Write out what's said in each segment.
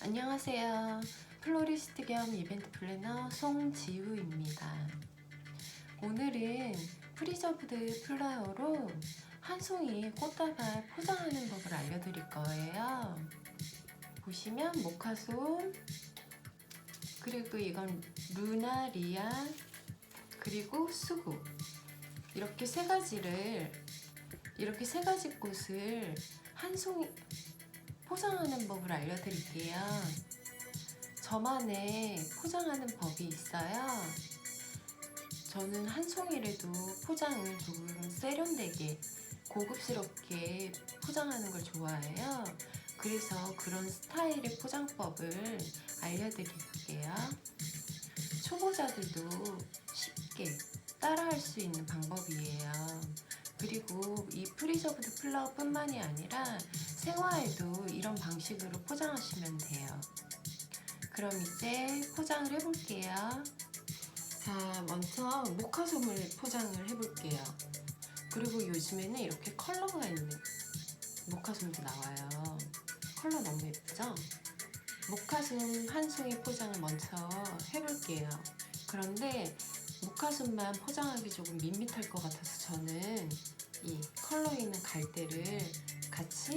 안녕하세요. 플로리스트 겸 이벤트 플래너 송지우입니다. 오늘은 프리저브드 플라워로 한 송이 꽃다발 포장하는 법을 알려드릴 거예요. 보시면 모카솜, 그리고 이건 루나리아, 그리고 수국, 이렇게 세 가지 꽃을 한 송이 포장하는 법을 알려드릴게요. 저만의 포장하는 법이 있어요. 저는 한 송이라도 포장을 조금 세련되게 고급스럽게 포장하는 걸 좋아해요. 그래서 그런 스타일의 포장법을 알려드릴게요. 초보자들도 쉽게 따라할 수 있는 방법이에요. 그리고 이 프리저브드 플라워 뿐만이 아니라 생화에도 이런 방식으로 포장하시면 돼요. 그럼 이제 포장을 해볼게요. 자, 먼저 모카솜을 포장을 해볼게요. 그리고 요즘에는 이렇게 컬러가 있는 모카솜도 나와요. 컬러 너무 예쁘죠? 모카솜 한 송이 포장을 먼저 해볼게요. 그런데 모카솜만 포장하기 조금 밋밋할 것 같아서 저는 이 컬러 있는 갈대를 같이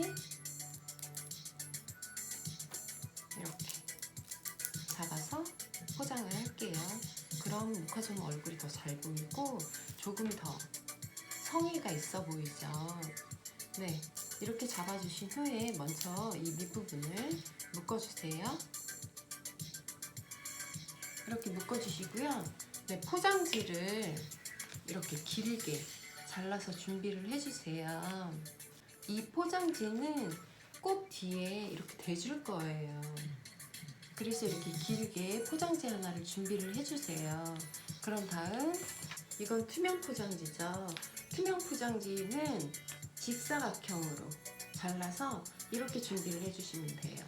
이렇게 잡아서 포장을 할게요. 그럼 모카솜 얼굴이 더 잘 보이고 조금 더 성의가 있어 보이죠. 네, 이렇게 잡아주신 후에 먼저 이 밑부분을 묶어주세요. 이렇게 묶어주시고요. 네, 포장지를 이렇게 길게 잘라서 준비를 해주세요. 이 포장지는 꽃 뒤에 이렇게 대줄 거예요. 그래서 이렇게 길게 포장지 하나를 준비를 해주세요. 그럼 다음, 이건 투명 포장지죠. 투명 포장지는 직사각형으로 잘라서 이렇게 준비를 해주시면 돼요.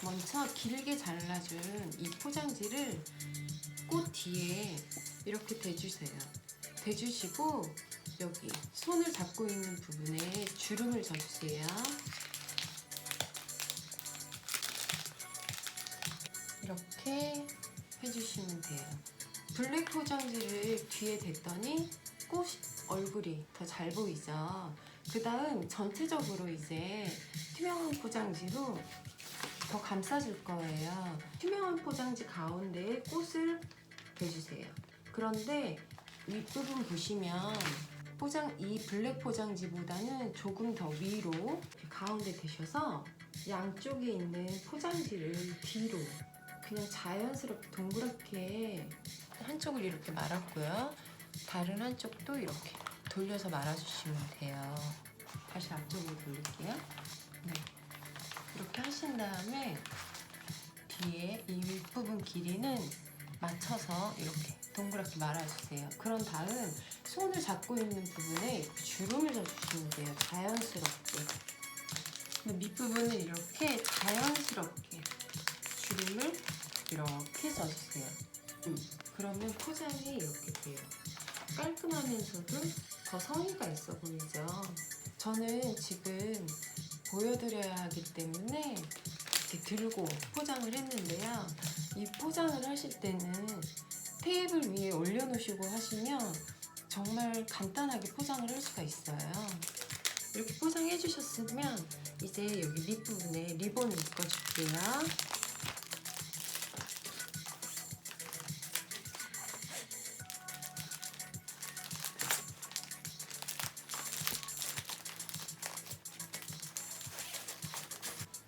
먼저 길게 잘라준 이 포장지를 꽃 뒤에 이렇게 대주세요. 대주시고 여기 손을 잡고 있는 부분에 주름을 져주세요. 이렇게 해주시면 돼요. 블랙 포장지를 뒤에 댔더니 꽃 얼굴이 더 잘 보이죠. 그 다음 전체적으로 이제 투명한 포장지로 더 감싸줄 거예요. 투명한 포장지 가운데에 꽃을 대주세요. 그런데 윗부분 보시면 이 블랙 포장지보다는 조금 더 위로 가운데 대셔서 양쪽에 있는 포장지를 뒤로 그냥 자연스럽게 동그랗게 한쪽을 이렇게 말았고요. 다른 한쪽도 이렇게 돌려서 말아주시면 돼요. 다시 앞쪽으로 돌릴게요. 네. 이렇게 하신 다음에 뒤에 이 윗부분 길이는 맞춰서 이렇게 동그랗게 말아주세요. 그런 다음 손을 잡고 있는 부분에 이렇게 주름을 져주시면 돼요. 자연스럽게. 밑부분을 이렇게 자연스럽게 주름을 이렇게 져주세요. 그러면 포장이 이렇게 돼요. 깔끔하면서도 더 성의가 있어 보이죠? 저는 지금 보여드려야 하기 때문에 이렇게 들고 포장을 했는데요. 이 포장을 하실 때는 테이블 위에 올려놓으시고 하시면 정말 간단하게 포장을 할 수가 있어요. 이렇게 포장해 주셨으면 이제 여기 밑부분에 리본을 묶어줄게요.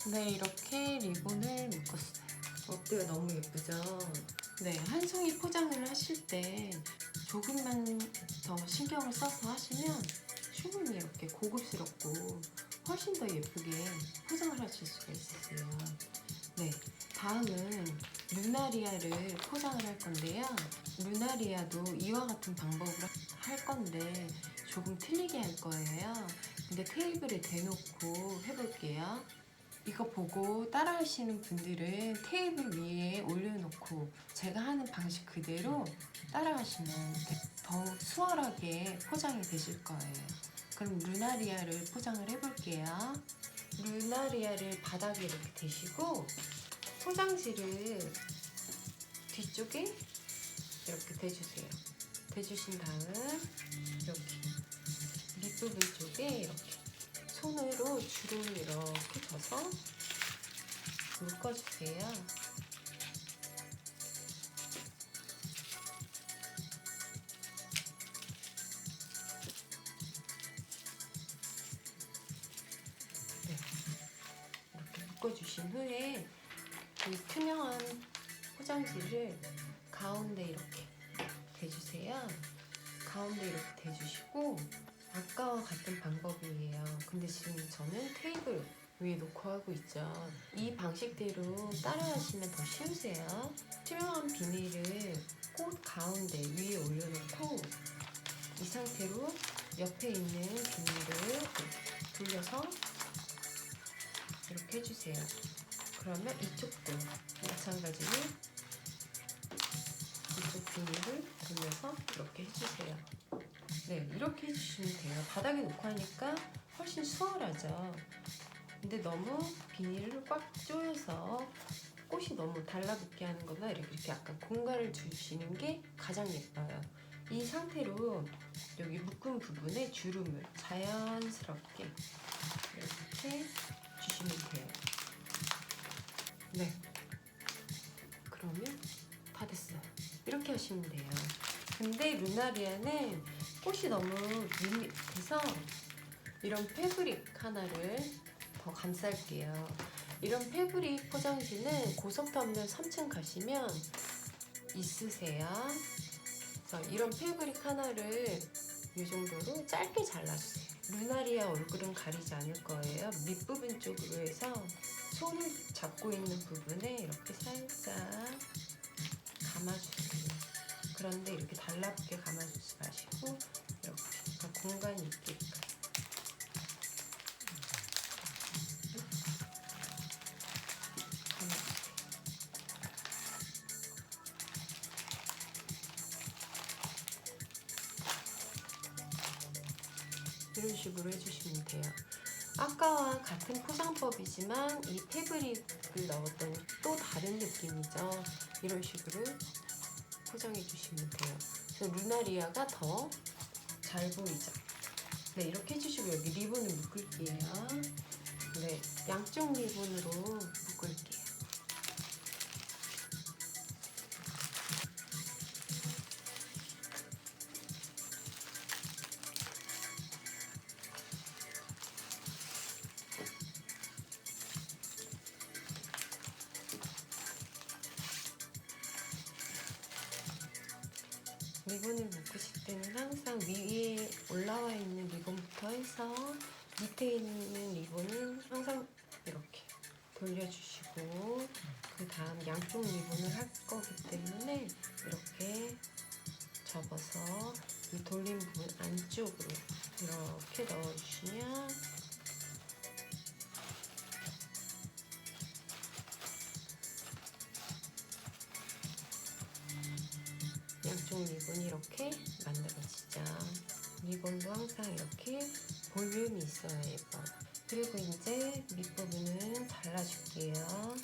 네, 이렇게 리본을 묶었어요. 어때요? 너무 예쁘죠? 네, 한 송이 포장을 하실 때 조금만 더 신경을 써서 하시면 충분히 이렇게 고급스럽고 훨씬 더 예쁘게 포장을 하실 수가 있으세요. 네, 다음은 루나리아를 포장을 할 건데요. 루나리아도 이와 같은 방법으로 할 건데 조금 틀리게 할 거예요. 근데 테이블에 대놓고 해볼게요. 이거 보고 따라 하시는 분들은 테이블 위에 올려놓고 제가 하는 방식 그대로 따라 하시면 더욱 수월하게 포장이 되실 거예요. 그럼 루나리아를 포장을 해볼게요. 루나리아를 바닥에 이렇게 대시고 포장지를 뒤쪽에 이렇게 대주세요. 대주신 다음 이렇게 밑부분 쪽에 이렇게 손으로 주름을 이렇게 져서 묶어주세요. 네, 이렇게 묶어주신 후에 이 투명한 포장지를 가운데 이렇게 대주세요. 가운데 이렇게 대주시고 아까와 같은 방법이에요. 근데 지금 저는 테이블 위에 놓고 하고 있죠. 이 방식대로 따라하시면 더 쉬우세요. 투명한 비닐을 꽃 가운데 위에 올려놓고 이 상태로 옆에 있는 비닐을 돌려서 이렇게 해주세요. 그러면 이쪽도 마찬가지로 이쪽 비닐을 돌려서 이렇게 해주세요. 네, 이렇게 해주시면 돼요. 바닥에 놓고 하니까 훨씬 수월하죠. 근데 너무 비닐을 꽉 조여서 꽃이 너무 달라붙게 하는 거나 이렇게 약간 공간을 주시는 게 가장 예뻐요. 이 상태로 여기 묶은 부분에 주름을 자연스럽게 이렇게 주시면 돼요. 네, 그러면 다 됐어요. 이렇게 하시면 돼요. 근데 루나리아는 꽃이 너무 밋밋해서 이런 패브릭 하나를 더 감쌀게요. 이런 패브릭 포장지는 고속터미널 3층 가시면 있으세요. 그래서 이런 패브릭 하나를 이 정도로 짧게 잘라주세요. 루나리아 얼굴은 가리지 않을 거예요. 밑부분 쪽으로 해서 손을 잡고 있는 부분에 이렇게 살짝 감아주세요. 그런데 이렇게 달라붙게 감아주지 마시고 이렇게 약간 공간이 있게끔 감아주세요. 이런 식으로 해주시면 돼요. 아까와 같은 포장법이지만 이 패브릭을 넣었더니 또 다른 느낌이죠. 이런 식으로 포장해 주시면 돼요. 그래서 루나리아가 더 잘 보이죠. 네, 이렇게 해주시고 여기 리본을 묶을게요. 네, 양쪽 리본으로 묶을게요. 리본을 묶으실 때는 항상 위에 올라와 있는 리본부터 해서 밑에 있는 리본은 항상 이렇게 돌려주시고 그 다음 양쪽 리본을 할 거기 때문에 이렇게 접어서 이 돌린 부분 안쪽으로 이렇게 넣어주시면 양쪽 리본이 이렇게 만들어지죠. 리본도 항상 이렇게 볼륨이 있어야 예뻐요. 그리고 이제 밑부분은 잘라줄게요.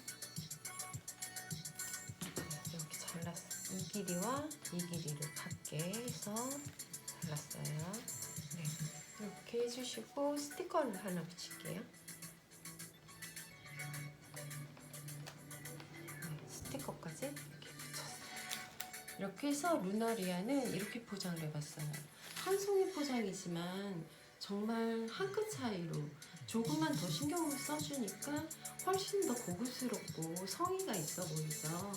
이렇게 잘랐어요. 이 길이와 이 길이를 같게 해서 잘랐어요. 네, 이렇게 해주시고 스티커를 하나 붙일게요. 네, 스티커까지 이렇게 붙였어요. 이렇게 해서 루나리아는 이렇게 포장을 해봤어요. 한 송이 포장이지만 정말 한 끗 차이로 조금만 더 신경을 써주니까 훨씬 더 고급스럽고 성의가 있어 보이죠.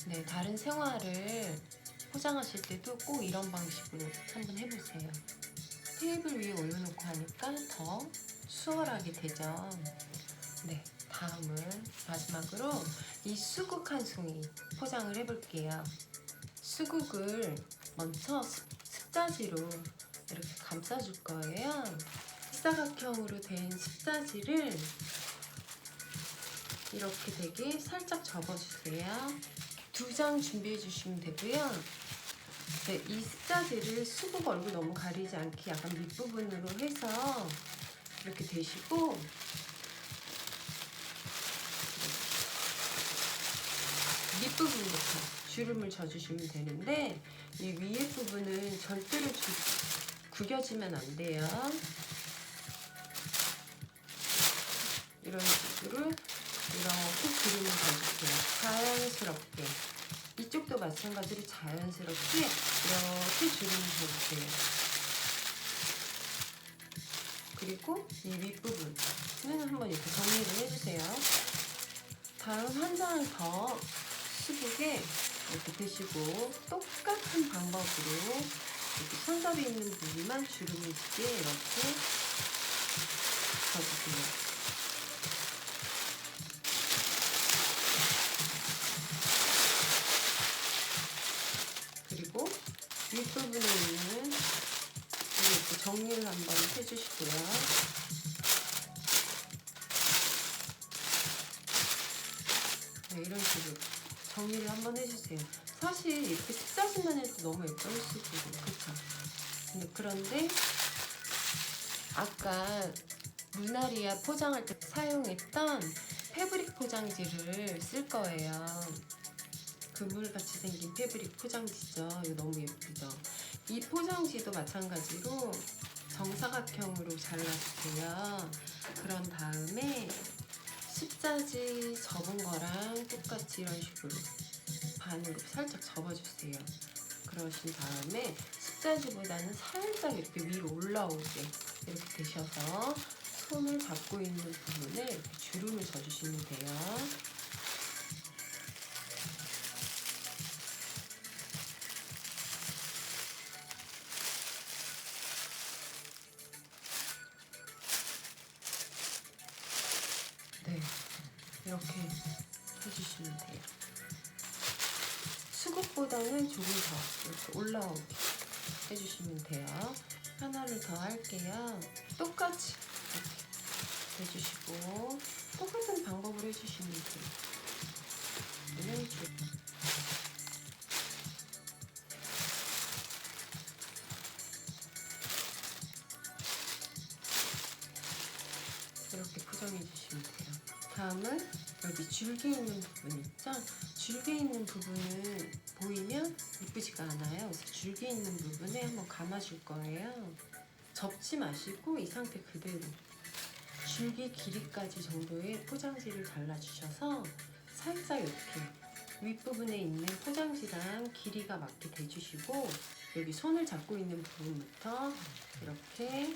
네, 다른 생화를 포장하실 때도 꼭 이런 방식으로 한번 해보세요. 테이블 위에 올려놓고 하니까 더 수월하게 되죠. 네, 다음은 마지막으로 이 수국 한 송이 포장을 해볼게요. 수국을 먼저 습자지로 이렇게 감싸줄 거예요. 직사각형으로 된 습자지를 이렇게 되게 살짝 접어주세요. 2장 준비해 주시면 되고요. 네, 이 습자지를 수국 얼굴 너무 가리지 않게 약간 밑부분으로 해서 이렇게 대시고 밑부분부터 주름을 져주시면 되는데 이 위에 부분은 절대로 구겨지면 안 돼요. 이런 식으로 이렇게 주름을 져주세요. 자연스럽게. 이쪽도 마찬가지로 자연스럽게 이렇게 주름을 져주세요. 그리고 이 윗부분은 한번 이렇게 정리를 해주세요. 다음 한 장을 더 수국에 이렇게 대시고 똑같은 방법으로 이렇게 손잡이 있는 부분만 주름을 지게 이렇게 져주세요. 그리고 윗부분에 있는 이렇게 정리를 한번 해주시고요. 네, 이런 식으로 정리를 한번 해주세요. 사실 이렇게 습자지만 해도 너무 예뻐요, 수국은. 그쵸? 그런데 아까 루나리아 포장할 때 사용했던 패브릭 포장지를 쓸 거예요. 그물같이 생긴 패브릭 포장지죠. 이거 너무 예쁘죠? 이 포장지도 마찬가지로 정사각형으로 잘라주세요. 그런 다음에 습자지 접은 거랑 똑같이 이런 식으로 반으로 살짝 접어주세요. 그러신 다음에 습자지보다는 살짝 이렇게 위로 올라오게 이렇게 되셔서 손을 잡고 있는 부분에 이렇게 주름을 져주시면 돼요. 네, 이렇게 해주시면 돼요. 수국보다는 조금 더 이렇게 올라오게 해주시면 돼요. 하나를 더 할게요. 똑같이 이렇게 해주시고 똑같은 방법으로 해주시면 돼요. 이렇게 포장해 주시면 돼요. 다음은 여기 줄기 있는 부분 있죠? 줄기 있는 부분은 보이면 예쁘지가 않아요. 그래서 줄기 있는 부분에 한번 감아줄 거예요. 접지 마시고 이 상태 그대로 줄기 길이까지 정도의 포장지를 잘라주셔서 살짝 이렇게 윗부분에 있는 포장지랑 길이가 맞게 대주시고 여기 손을 잡고 있는 부분부터 이렇게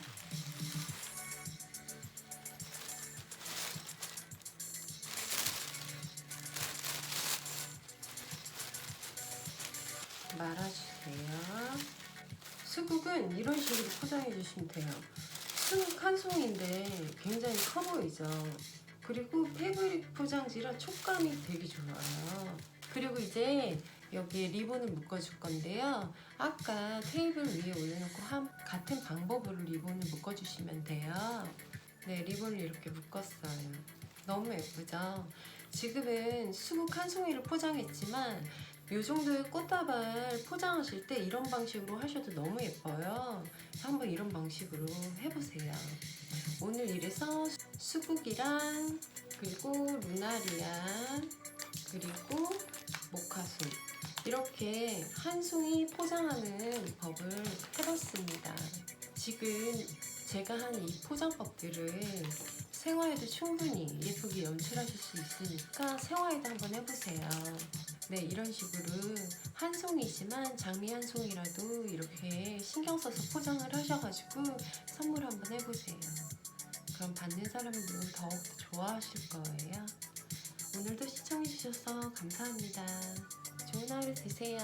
말아주세요. 수국은 이런 식으로 포장해 주시면 돼요. 수국 한 송인데 굉장히 커 보이죠? 그리고 패브릭 포장지라 촉감이 되게 좋아요. 그리고 이제 여기에 리본을 묶어줄 건데요. 아까 테이블 위에 올려놓고 같은 방법으로 리본을 묶어주시면 돼요. 네, 리본을 이렇게 묶었어요. 너무 예쁘죠? 지금은 수국 한 송이를 포장했지만 이 정도의 꽃다발 포장하실 때 이런 방식으로 하셔도 너무 예뻐요. 한번 이런 방식으로 해보세요. 오늘 이래서 수국이랑 그리고 루나리아 그리고 모카솜 이렇게 한 송이 포장하는 법을 해봤습니다. 지금 제가 한 이 포장법들을 생화에도 충분히 예쁘게 연출하실 수 있으니까 생화에도 한번 해보세요. 네, 이런 식으로 한 송이지만 장미 한 송이라도 이렇게 신경 써서 포장을 하셔가지고 선물 한번 해보세요. 그럼 받는 사람들은 더욱 좋아하실 거예요. 오늘도 시청해주셔서 감사합니다. 좋은 하루 되세요.